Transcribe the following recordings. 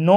9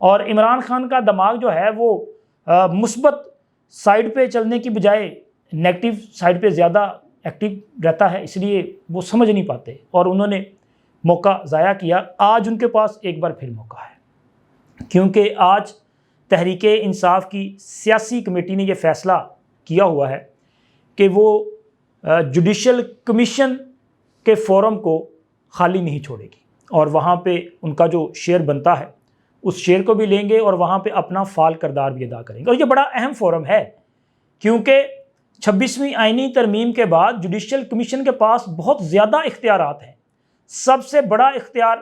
اور عمران خان کا دماغ جو ہے وہ مثبت سائڈ پہ چلنے کی بجائے نیگیٹو سائڈ پہ زیادہ ایکٹیو رہتا ہے، اس لیے وہ سمجھ نہیں پاتے اور انہوں نے موقع ضائع کیا۔ آج ان کے پاس ایک بار پھر موقع ہے، کیونکہ آج تحریک انصاف کی سیاسی کمیٹی نے یہ فیصلہ کیا ہوا ہے کہ وہ جوڈیشل کمیشن کے فورم کو خالی نہیں چھوڑے گی اور وہاں پہ ان کا جو شیئر بنتا ہے اس شیئر کو بھی لیں گے اور وہاں پہ اپنا فعال کردار بھی ادا کریں گے۔ اور یہ بڑا اہم فورم ہے کیونکہ 26ویں آئینی ترمیم کے بعد جوڈیشل کمیشن کے پاس بہت زیادہ اختیارات ہیں۔ سب سے بڑا اختیار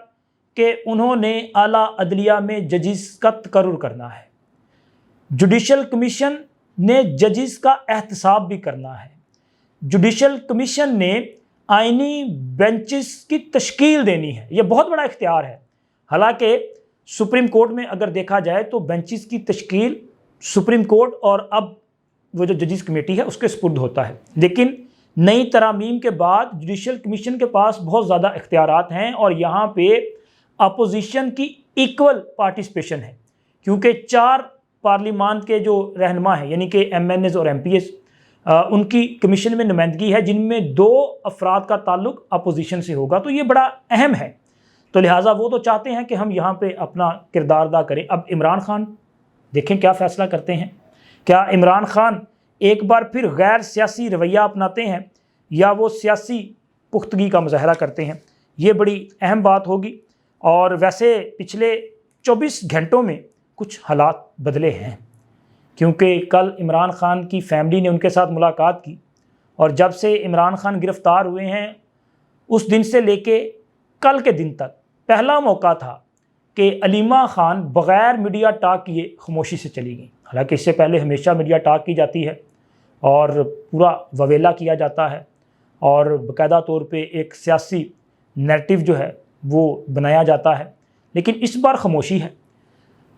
کہ انہوں نے اعلیٰ عدلیہ میں ججز کا تقرر کرنا ہے، جوڈیشل کمیشن نے ججز کا احتساب بھی کرنا ہے، جوڈیشل کمیشن نے آئینی بینچز کی تشکیل دینی ہے۔ یہ بہت بڑا اختیار ہے۔ حالانکہ سپریم کورٹ میں اگر دیکھا جائے تو بینچز کی تشکیل سپریم کورٹ اور اب وہ جو ججز کمیٹی ہے اس کے سپرد ہوتا ہے، لیکن نئی ترامیم کے بعد جوڈیشل کمیشن کے پاس بہت زیادہ اختیارات ہیں اور یہاں پہ اپوزیشن کی ایکول پارٹیسپیشن ہے، کیونکہ 4 پارلیمان کے جو رہنما ہیں یعنی کہ ایم این ایز اور ایم پی ایز ان کی کمیشن میں نمائندگی ہے، جن میں 2 افراد کا تعلق اپوزیشن سے ہوگا، تو یہ بڑا اہم ہے۔ تو لہٰذا وہ تو چاہتے ہیں کہ ہم یہاں پہ اپنا کردار ادا کریں۔ اب عمران خان دیکھیں کیا فیصلہ کرتے ہیں، کیا عمران خان ایک بار پھر غیر سیاسی رویہ اپناتے ہیں یا وہ سیاسی پختگی کا مظاہرہ کرتے ہیں؟ یہ بڑی اہم بات ہوگی۔ اور ویسے پچھلے 24 گھنٹوں میں کچھ حالات بدلے ہیں، کیونکہ کل عمران خان کی فیملی نے ان کے ساتھ ملاقات کی اور جب سے عمران خان گرفتار ہوئے ہیں اس دن سے لے کے کل کے دن تک پہلا موقع تھا کہ علیمہ خان بغیر میڈیا ٹاک کیے خاموشی سے چلی گئیں۔ حالانکہ اس سے پہلے ہمیشہ میڈیا ٹاک کی جاتی ہے اور پورا وویلا کیا جاتا ہے اور باقاعدہ طور پہ ایک سیاسی نیریٹو جو ہے وہ بنایا جاتا ہے، لیکن اس بار خاموشی ہے۔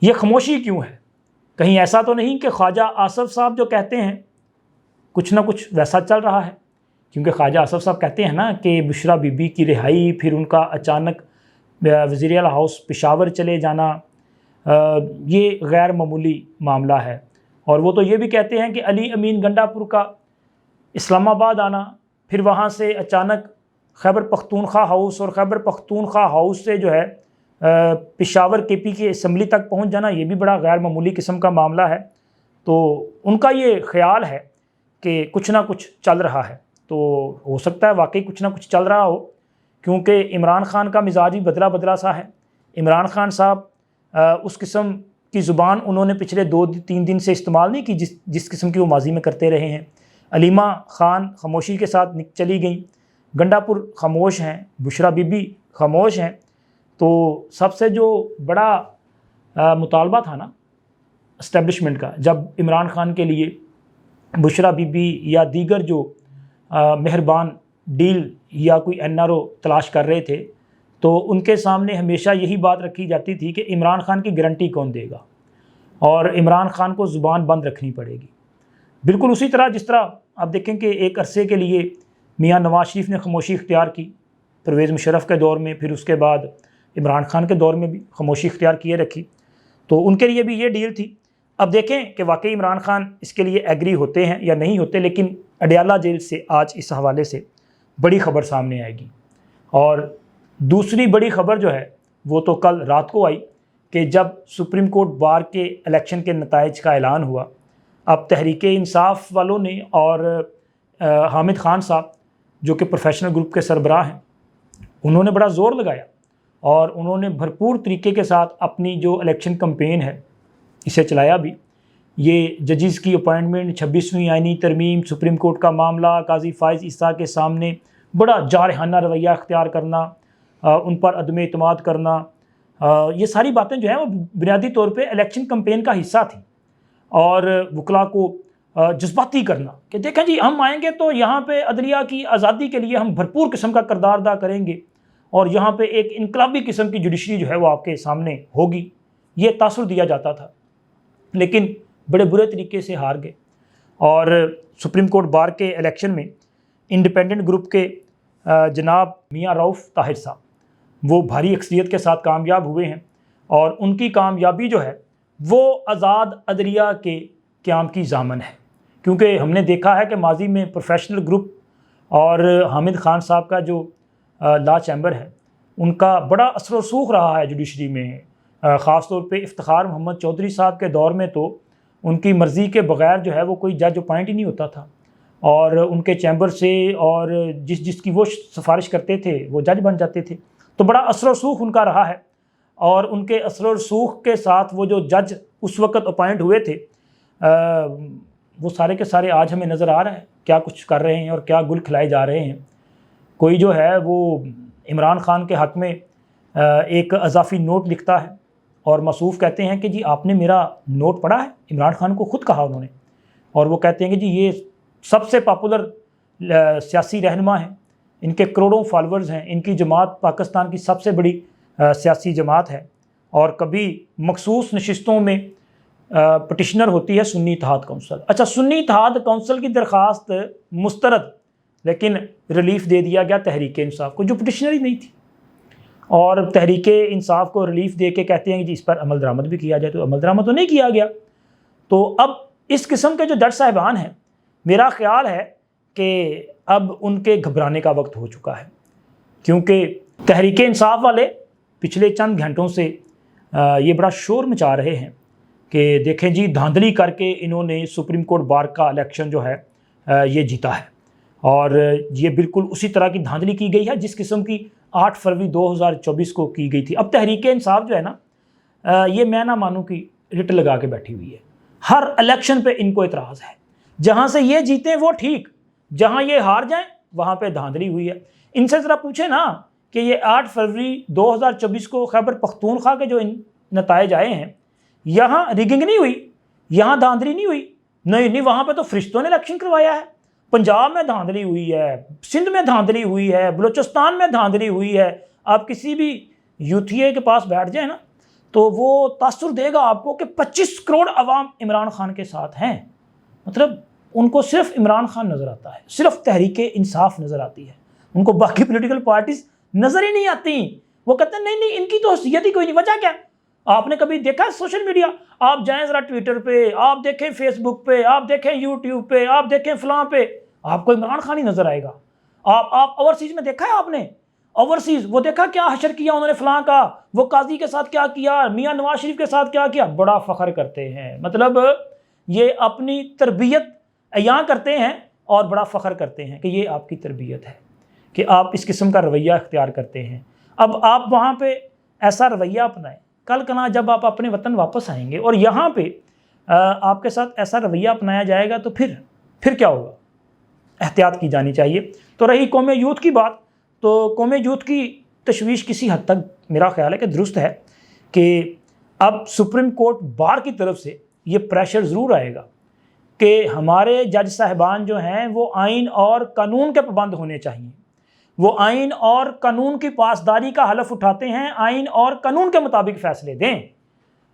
یہ خاموشی کیوں ہے؟ کہیں ایسا تو نہیں کہ خواجہ آصف صاحب جو کہتے ہیں کچھ نہ کچھ ویسا چل رہا ہے؟ کیونکہ خواجہ آصف صاحب کہتے ہیں نا کہ بشرا بی بی کی رہائی، پھر ان کا اچانک وزیر اعلیٰ ہاؤس پشاور چلے جانا، یہ غیر معمولی معاملہ ہے۔ اور وہ تو یہ بھی کہتے ہیں کہ علی امین گنڈا پور کا اسلام آباد آنا، پھر وہاں سے اچانک خیبر پختونخوا ہاؤس اور خیبر پختونخوا ہاؤس سے جو ہے پشاور کے پی کی اسمبلی تک پہنچ جانا، یہ بھی بڑا غیر معمولی قسم کا معاملہ ہے۔ تو ان کا یہ خیال ہے کہ کچھ نہ کچھ چل رہا ہے، تو ہو سکتا ہے واقعی کچھ نہ کچھ چل رہا ہو، کیونکہ عمران خان کا مزاج بھی بدلا سا ہے۔ عمران خان صاحب اس قسم کی زبان انہوں نے پچھلے 2-3 دن سے استعمال نہیں کی جس قسم کی وہ ماضی میں کرتے رہے ہیں۔ علیمہ خان خاموشی کے ساتھ چلی گئیں، گنڈا پور خاموش ہیں، بشرا بی بی خاموش ہیں۔ تو سب سے جو بڑا مطالبہ تھا نا اسٹیبلشمنٹ کا، جب عمران خان کے لیے بشرا بی بی یا دیگر جو مہربان ڈیل یا کوئی این آر او تلاش کر رہے تھے، تو ان کے سامنے ہمیشہ یہی بات رکھی جاتی تھی کہ عمران خان کی گارنٹی کون دے گا، اور عمران خان کو زبان بند رکھنی پڑے گی۔ بالکل اسی طرح جس طرح آپ دیکھیں کہ ایک عرصے کے لیے میاں نواز شریف نے خاموشی اختیار کی پرویز مشرف کے دور میں، پھر اس کے بعد عمران خان کے دور میں بھی خاموشی اختیار کیے رکھی، تو ان کے لیے بھی یہ ڈیل تھی۔ اب دیکھیں کہ واقعی عمران خان اس کے لیے ایگری ہوتے ہیں یا نہیں ہوتے، لیکن اڈیالہ جیل سے آج اس حوالے سے بڑی خبر سامنے آئے گی۔ اور دوسری بڑی خبر جو ہے وہ تو کل رات کو آئی کہ جب سپریم کورٹ بار کے الیکشن کے نتائج کا اعلان ہوا، اب تحریک انصاف والوں نے اور حامد خان صاحب جو کہ پروفیشنل گروپ کے سربراہ ہیں، انہوں نے بڑا زور لگایا اور انہوں نے بھرپور طریقے کے ساتھ اپنی جو الیکشن کمپین ہے اسے چلایا بھی۔ یہ ججز کی اپوائنٹمنٹ، 26ویں آئینی ترمیم، سپریم کورٹ کا معاملہ، قاضی فائز عیسیٰ کے سامنے بڑا جارحانہ رویہ اختیار کرنا، ان پر عدم اعتماد کرنا، یہ ساری باتیں جو ہیں وہ بنیادی طور پہ الیکشن کمپین کا حصہ تھیں، اور وکلاء کو جذباتی کرنا کہ دیکھیں جی ہم آئیں گے تو یہاں پہ عدلیہ کی آزادی کے لیے ہم بھرپور قسم کا کردار ادا کریں گے اور یہاں پہ ایک انقلابی قسم کی جوڈیشری جو ہے وہ آپ کے سامنے ہوگی، یہ تاثر دیا جاتا تھا، لیکن بڑے برے طریقے سے ہار گئے۔ اور سپریم کورٹ بار کے الیکشن میں انڈیپینڈنٹ گروپ کے جناب میاں رؤف طاہر صاحب وہ بھاری اکثریت کے ساتھ کامیاب ہوئے ہیں، اور ان کی کامیابی جو ہے وہ آزاد عدلیہ کے قیام کی ضامن ہے، کیونکہ ہم نے دیکھا ہے کہ ماضی میں پروفیشنل گروپ اور حامد خان صاحب کا جو لا چیمبر ہے ان کا بڑا اثر و رسوخ رہا ہے جوڈیشری میں، خاص طور پہ افتخار محمد چودھری صاحب کے دور میں تو ان کی مرضی کے بغیر جو ہے وہ کوئی جج اپوائنٹ ہی نہیں ہوتا تھا، اور ان کے چیمبر سے اور جس کی وہ سفارش کرتے تھے وہ جج بن جاتے تھے، تو بڑا اثر و رسوخ ان کا رہا ہے۔ اور ان کے اثر و رسوخ کے ساتھ وہ جو جج اس وقت اپوائنٹ ہوئے تھے وہ سارے کے سارے آج ہمیں نظر آ رہا ہے کیا کچھ کر رہے ہیں اور کیا گل کھلائے جا رہے ہیں۔ کوئی جو ہے وہ عمران خان کے حق میں ایک اضافی نوٹ لکھتا ہے اور موصوف کہتے ہیں کہ جی آپ نے میرا نوٹ پڑھا ہے، عمران خان کو خود کہا انہوں نے، اور وہ کہتے ہیں کہ جی یہ سب سے پاپولر سیاسی رہنما ہیں، ان کے کروڑوں فالورز ہیں، ان کی جماعت پاکستان کی سب سے بڑی سیاسی جماعت ہے، اور کبھی مخصوص نشستوں میں پٹیشنر ہوتی ہے سنی اتحاد کونسل۔ اچھا، سنی اتحاد کونسل کی درخواست مسترد، لیکن ریلیف دے دیا گیا تحریک انصاف کو جو پٹیشنر ہی نہیں تھی، اور تحریک انصاف کو ریلیف دے کے کہتے ہیں کہ جی اس پر عمل درآمد بھی کیا جائے، تو عمل درآمد تو نہیں کیا گیا۔ تو اب اس قسم کے جو جج صاحبان ہیں، میرا خیال ہے کہ اب ان کے گھبرانے کا وقت ہو چکا ہے، کیونکہ تحریک انصاف والے پچھلے چند گھنٹوں سے یہ بڑا شور مچا رہے ہیں کہ دیکھیں جی دھاندلی کر کے انہوں نے سپریم کورٹ بار کا الیکشن جو ہے یہ جیتا ہے، اور یہ بالکل اسی طرح کی دھاندلی کی گئی ہے جس قسم کی 8 فروری 2024 کو کی گئی تھی۔ اب تحریک انصاف جو ہے نا یہ میں نہ مانوں کی رٹ لگا کے بیٹھی ہوئی ہے، ہر الیکشن پہ ان کو اعتراض ہے، جہاں سے یہ جیتیں وہ ٹھیک، جہاں یہ ہار جائیں وہاں پہ دھاندلی ہوئی ہے۔ ان سے ذرا پوچھیں نا کہ یہ 8 فروری 2024 کو خیبر پختونخوا کے جو نتائج آئے ہیں، یہاں ریگنگ نہیں ہوئی، یہاں دھاندلی نہیں ہوئی، نہیں وہاں پہ تو فرشتوں نے الیکشن کروایا ہے۔ پنجاب میں دھاندلی ہوئی ہے، سندھ میں دھاندلی ہوئی ہے، بلوچستان میں دھاندلی ہوئی ہے۔ آپ کسی بھی یوتھیے کے پاس بیٹھ جائیں نا تو وہ تاثر دے گا آپ کو کہ 25 کروڑ عوام عمران خان کے ساتھ ہیں، مطلب ان کو صرف عمران خان نظر آتا ہے، صرف تحریک انصاف نظر آتی ہے، ان کو باقی پولیٹیکل پارٹیز نظر ہی نہیں آتی۔ وہ کہتے ہیں نہیں ان کی تو حیثیت ہی کوئی نہیں۔ وجہ کیا؟ آپ نے کبھی دیکھا سوشل میڈیا؟ آپ جائیں ذرا ٹویٹر پہ، آپ دیکھیں فیس بک پہ، آپ دیکھیں یوٹیوب پہ، آپ دیکھیں فلاں پہ، آپ کو عمران خان ہی نظر آئے گا۔ آپ اوورسیز میں دیکھا ہے آپ نے؟ اوورسیز وہ دیکھا کیا حشر کیا انہوں نے فلاں کا، وہ قاضی کے ساتھ کیا کیا، میاں نواز شریف کے ساتھ کیا کیا، بڑا فخر کرتے ہیں، مطلب یہ اپنی تربیت عیاں کرتے ہیں اور بڑا فخر کرتے ہیں کہ یہ آپ کی تربیت ہے کہ آپ اس قسم کا رویہ اختیار کرتے ہیں۔ اب آپ وہاں پہ ایسا رویہ اپنائیں، کل کنا جب آپ اپنے وطن واپس آئیں گے اور یہاں پہ آپ کے ساتھ ایسا رویہ اپنایا جائے گا تو پھر کیا ہوگا؟ احتیاط کی جانی چاہیے۔ تو رہی قوم یوتھ کی بات، تو قوم یوتھ کی تشویش کسی حد تک میرا خیال ہے کہ درست ہے کہ اب سپریم کورٹ بار کی طرف سے یہ پریشر ضرور آئے گا کہ ہمارے جج صاحبان جو ہیں وہ آئین اور قانون کے پابند ہونے چاہیے، وہ آئین اور قانون کی پاسداری کا حلف اٹھاتے ہیں، آئین اور قانون کے مطابق فیصلے دیں،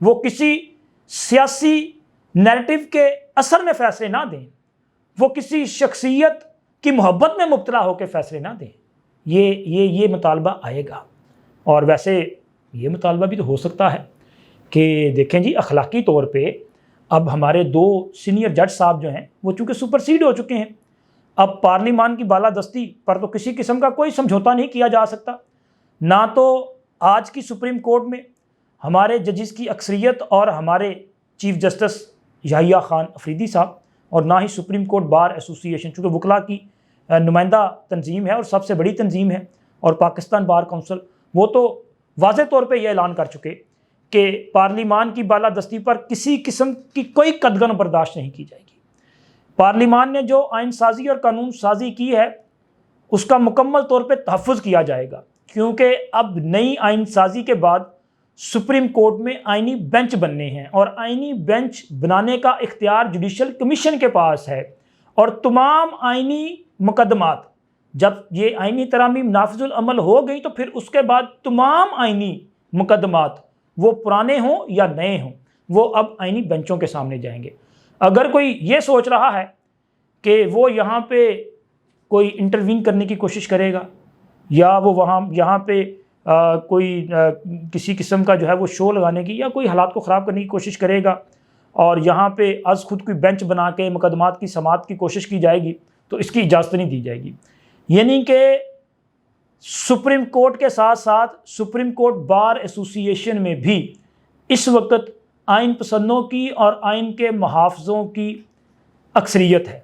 وہ کسی سیاسی نیریٹو کے اثر میں فیصلے نہ دیں، وہ کسی شخصیت کی محبت میں مبتلا ہو کے فیصلے نہ دیں۔ یہ مطالبہ آئے گا، اور ویسے یہ مطالبہ بھی تو ہو سکتا ہے کہ دیکھیں جی اخلاقی طور پہ اب ہمارے 2 سینئر جج صاحب جو ہیں وہ چونکہ سپرسیڈ ہو چکے ہیں، اب پارلیمان کی بالادستی پر تو کسی قسم کا کوئی سمجھوتا نہیں کیا جا سکتا، نہ تو آج کی سپریم کورٹ میں ہمارے ججز کی اکثریت اور ہمارے چیف جسٹس یحییٰ خان افریدی صاحب، اور نہ ہی سپریم کورٹ بار ایسوسی ایشن، چونکہ وکلاء کی نمائندہ تنظیم ہے اور سب سے بڑی تنظیم ہے، اور پاکستان بار کونسل وہ تو واضح طور پہ یہ اعلان کر چکے کہ پارلیمان کی بالادستی پر کسی قسم کی کوئی قدغن برداشت نہیں کی جائے گی۔ پارلیمان نے جو آئین سازی اور قانون سازی کی ہے اس کا مکمل طور پہ تحفظ کیا جائے گا، کیونکہ اب نئی آئین سازی کے بعد سپریم کورٹ میں آئینی بینچ بننے ہیں، اور آئینی بینچ بنانے کا اختیار جوڈیشل کمیشن کے پاس ہے، اور تمام آئینی مقدمات جب یہ آئینی ترامیم نافذ العمل ہو گئی تو پھر اس کے بعد تمام آئینی مقدمات وہ پرانے ہوں یا نئے ہوں وہ اب آئینی بینچوں کے سامنے جائیں گے۔ اگر کوئی یہ سوچ رہا ہے کہ وہ یہاں پہ کوئی انٹروین کرنے کی کوشش کرے گا، یا وہ یہاں پہ کوئی کسی قسم کا جو ہے وہ شو لگانے کی یا کوئی حالات کو خراب کرنے کی کوشش کرے گا اور یہاں پہ از خود کوئی بینچ بنا کے مقدمات کی سماعت کی کوشش کی جائے گی تو اس کی اجازت نہیں دی جائے گی۔ یعنی کہ سپریم کورٹ کے ساتھ ساتھ سپریم کورٹ بار ایسوسی ایشن میں بھی اس وقت آئین پسندوں کی اور آئین کے محافظوں کی اکثریت ہے،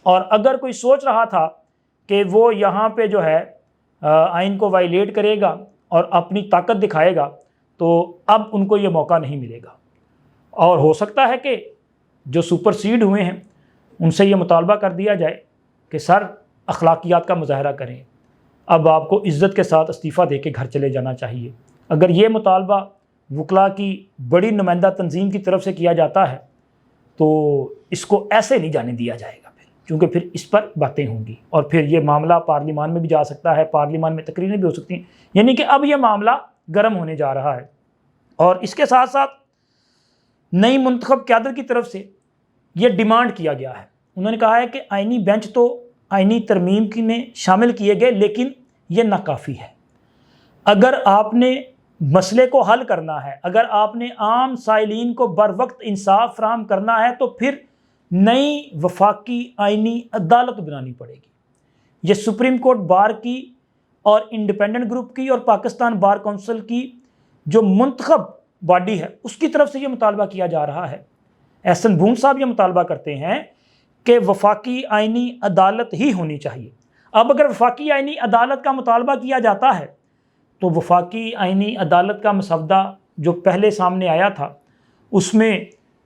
اور اگر کوئی سوچ رہا تھا کہ وہ یہاں پہ جو ہے آئین کو وائلیٹ کرے گا اور اپنی طاقت دکھائے گا تو اب ان کو یہ موقع نہیں ملے گا، اور ہو سکتا ہے کہ جو سپر سیڈ ہوئے ہیں ان سے یہ مطالبہ کر دیا جائے کہ سر اخلاقیات کا مظاہرہ کریں، اب آپ کو عزت کے ساتھ استعفیٰ دے کے گھر چلے جانا چاہیے۔ اگر یہ مطالبہ وکلاء کی بڑی نمائندہ تنظیم کی طرف سے کیا جاتا ہے تو اس کو ایسے نہیں جانے دیا جائے گا، کیونکہ پھر اس پر باتیں ہوں گی اور پھر یہ معاملہ پارلیمان میں بھی جا سکتا ہے، پارلیمان میں تقریریں بھی ہو سکتی ہیں، یعنی کہ اب یہ معاملہ گرم ہونے جا رہا ہے۔ اور اس کے ساتھ ساتھ نئی منتخب قیادت کی طرف سے یہ ڈیمانڈ کیا گیا ہے، انہوں نے کہا ہے کہ آئینی بینچ تو آئینی ترمیم کی میں شامل کیے گئے لیکن یہ ناکافی ہے۔ اگر آپ نے مسئلے کو حل کرنا ہے، اگر آپ نے عام سائلین کو بر وقت انصاف فراہم کرنا ہے تو پھر نئی وفاقی آئینی عدالت بنانی پڑے گی۔ یہ سپریم کورٹ بار کی اور انڈیپینڈنٹ گروپ کی اور پاکستان بار کونسل کی جو منتخب باڈی ہے اس کی طرف سے یہ مطالبہ کیا جا رہا ہے۔ احسن بھون صاحب یہ مطالبہ کرتے ہیں کہ وفاقی آئینی عدالت ہی ہونی چاہیے۔ اب اگر وفاقی آئینی عدالت کا مطالبہ کیا جاتا ہے تو وفاقی آئینی عدالت کا مسودہ جو پہلے سامنے آیا تھا اس میں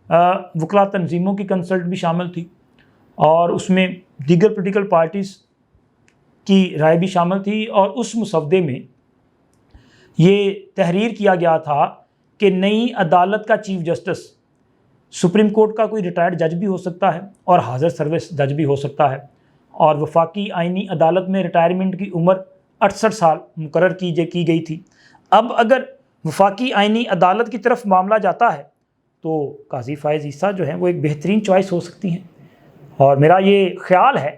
وکلاء تنظیموں کی کنسلٹ بھی شامل تھی اور اس میں دیگر پولیٹیکل پارٹیز کی رائے بھی شامل تھی، اور اس مسودے میں یہ تحریر کیا گیا تھا کہ نئی عدالت کا چیف جسٹس سپریم کورٹ کا کوئی ریٹائرڈ جج بھی ہو سکتا ہے اور حاضر سروس جج بھی ہو سکتا ہے، اور وفاقی آئینی عدالت میں ریٹائرمنٹ کی عمر 68 سال مقرر کی گئی تھی۔ اب اگر وفاقی آئینی عدالت کی طرف معاملہ جاتا ہے تو قاضی فائز عیسیٰ جو ہیں وہ ایک بہترین چوائس ہو سکتی ہیں، اور میرا یہ خیال ہے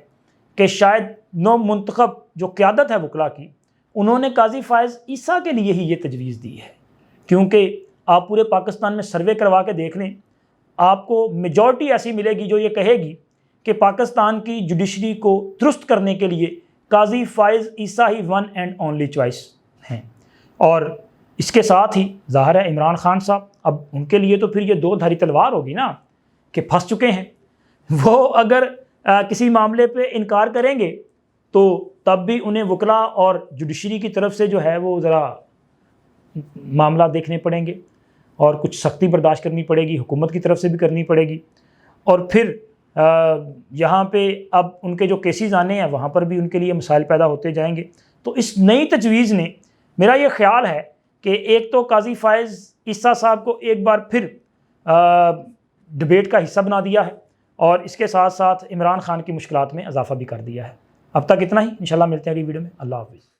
کہ شاید نو منتخب جو قیادت ہے وکلاء کی انہوں نے قاضی فائز عیسیٰ کے لیے ہی یہ تجویز دی ہے، کیونکہ آپ پورے پاکستان میں سروے کروا کے دیکھ لیں، آپ کو میجورٹی ایسی ملے گی جو یہ کہے گی کہ پاکستان کی جوڈیشری کو درست کرنے کے لیے قاضی فائز عیسیٰ ہی ون اینڈ اونلی چوائس ہیں۔ اور اس کے ساتھ ہی ظاہر ہے عمران خان صاحب، اب ان کے لیے تو پھر یہ دو دھاری تلوار ہوگی نا کہ پھنس چکے ہیں، وہ اگر کسی معاملے پہ انکار کریں گے تو تب بھی انہیں وکلاء اور جوڈیشری کی طرف سے جو ہے وہ ذرا معاملہ دیکھنے پڑیں گے اور کچھ سختی برداشت کرنی پڑے گی، حکومت کی طرف سے بھی کرنی پڑے گی، اور پھر یہاں پہ اب ان کے جو کیسز آنے ہیں وہاں پر بھی ان کے لیے مسائل پیدا ہوتے جائیں گے۔ تو اس نئی تجویز نے میرا یہ خیال ہے کہ ایک تو قاضی فائز عیسیٰ صاحب کو ایک بار پھر ڈبیٹ کا حصہ بنا دیا ہے، اور اس کے ساتھ ساتھ عمران خان کی مشکلات میں اضافہ بھی کر دیا ہے۔ اب تک اتنا ہی، انشاءاللہ ملتے ہیں اگلی ویڈیو میں۔ اللہ حافظ۔